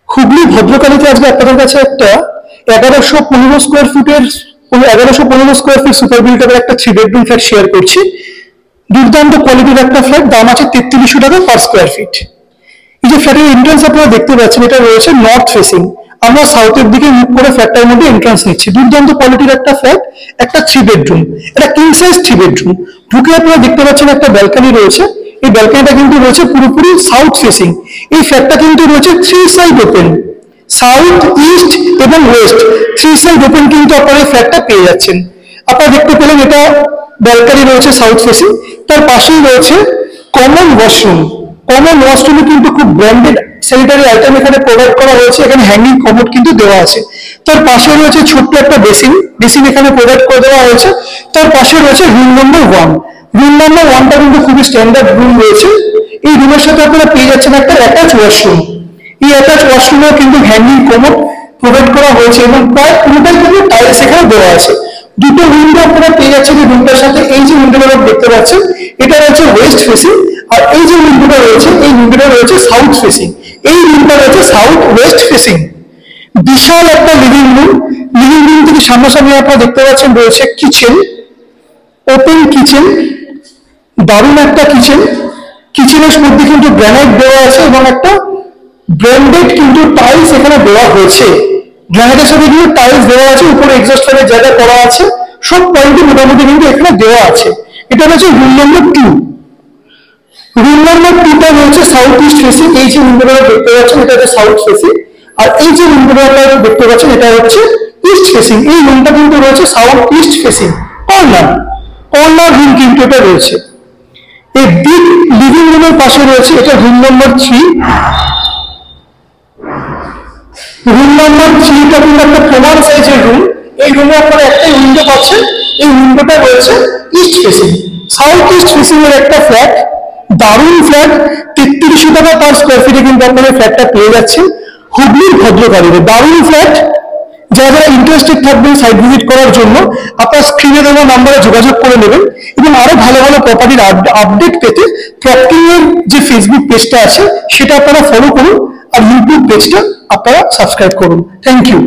হুগলি ভদ্রকালীতে আজকে আপনাদের কাছে একটা 1115 স্কোয়ার ফিটের 1115 স্কোয়ার ফিট সুপার বিল্ডারের একটা 3 বেডরুম ফ্ল্যাট শেয়ার করছি। দুর্দান্ত কোয়ালিটির একটা ফ্ল্যাট, দাম আছে 3300 টাকা পার স্কোয়ার ফিট। এই যে ফ্ল্যাটের এন্ট্রান্স আপনারা দেখতে পাচ্ছেন, এটা রয়েছে নর্থ ফেসিং। আমরা সাউথের দিকে মুখ করে ফ্ল্যাটটার মধ্যে এন্ট্রান্স নিচ্ছি। দুর্দান্ত কোয়ালিটির একটা ফ্ল্যাট, একটা 3 বেডরুম, এটা কিং সাইজ 3 বেডরুম। ঢুকে আপনারা দেখতে পাচ্ছেন একটা ব্যালকনি রয়েছে। এই ব্যালকনিটা কিন্তু রয়েছে পুরোপুরি সাউথ ফেসিং। এই ফ্ল্যাটটা কিন্তু রয়েছে 3 সাইড ওপেন, সাউথ, ইস্ট এবং ওয়েস্ট 3 সাইড ওপেন কিন্তু আপনারা এই ফ্ল্যাটটা পেয়ে যাচ্ছেন। আপনারা দেখতে পেলেন এটা ব্যালকনি রয়েছে সাউথ ফেসিং, তার পাশেই রয়েছে কমন ওয়াশরুম। কমন ওয়াশরুমে কিন্তু খুব ব্র্যান্ডেড স্যানিটারি আইটেম এখানে প্রোভাইড করা হয়েছে। এখানে হ্যাঙ্গিং কমোড কিন্তু দেওয়া আছে। তার পাশে রয়েছে ছোট্ট একটা বেসিন, বেসিন এখানে প্রোভাইড করে দেওয়া হয়েছে। তার পাশে রয়েছে রুম নম্বর 1। রুম নম্বর 1টা কিন্তু খুবই স্ট্যান্ডার্ড রুম রয়েছে। এই রুমের সাথে আপনারা পেয়ে যাচ্ছেন একটা অ্যাটাচ ওয়াশরুম। এই অ্যাটাচ ওয়াশরুমেও কিন্তু হ্যাঙ্গিং কমোড প্রোভাইড করা হয়েছে এবং প্রায় পুরোটাই কিন্তু টাইলস এখানে দেওয়া আছে। দুটো উইন্ডো আপনারা পেয়ে যাচ্ছেন এই রুমটার সাথে। এই যে উইন্ডোটা দেখতে পাচ্ছেন, এটা রয়েছে ওয়েস্ট ফেসিং, আর এই যে উইন্ডোটা রয়েছে, এই উইন্ডোটা রয়েছে সাউথ ফেসিং। এই রুমটা রয়েছে সাউথ ওয়েস্ট ফেসিং। বিশাল একটা লিভিং রুম। লিভিং রুম থেকে সামনাসামনি আপনারা দেখতে পাচ্ছেন রয়েছে কিচেন, ওপেন কিচেন, দারুণ একটা কিচেন। কিচেনের মধ্যে কিন্তু গ্রানাইট দেওয়া আছে এবং একটা ব্র্যান্ডেড কিন্তু টাইলস এখানে দেওয়া হয়েছে। গ্রানাইটের সাথে কিন্তু টাইলস দেওয়া আছে, উপরে এক্সস্ট ফ্যানের জায়গা করা আছে, সব কোয়ালিটি মোটামুটি কিন্তু এখানে দেওয়া আছে। এটা হচ্ছে রুম নম্বর 2। রুম নম্বর 2টা রয়েছে সাউথ ইস্ট ফেসিং। এই যে উইন্ডোটা দেখতে পাচ্ছেন, এটা হচ্ছে সাউথ ফেসিং, আর এই যে উইন্ডোটা দেখতে পাচ্ছেন, এটা হচ্ছে ইস্ট ফেসিং। এই রুমটা কিন্তু রয়েছে south east facing, corner corner room কিন্তু এটা রয়েছে। এই বিগ লিভিং রুমের পাশে রয়েছে এটা রুম নম্বর 3। রুম নম্বর 3টা কিন্তু একটা প্রমাণ সাইজের রুম। এই রুমে আপনারা একটাই উইন্ডো পাচ্ছেন। এই উইন্ডোটা রয়েছে east facing. South east facing এর একটা ফ্ল্যাট, দারুণ ফ্ল্যাট। 3300 টাকা পার স্কোয়ার ফিটে কিন্তু আপনারা ফ্ল্যাটটা পেয়ে যাচ্ছেন হুগলির ভদ্রকালীতে। দারুণ ফ্ল্যাট। যারা যারা ইন্টারেস্টেড থাকবেন সাইট ভিজিট করার জন্য, আপনারা স্ক্রিনে দেওয়া নাম্বারে যোগাযোগ করে নেবেন। এবং আরো ভালো ভালো প্রপার্টির আপডেট পেতে প্রপার্টি এর যে ফেসবুক পেজটা আছে সেটা আপনারা ফলো করুন, আর ইউটিউব পেজটা আপনারা সাবস্ক্রাইব করুন। Thank you.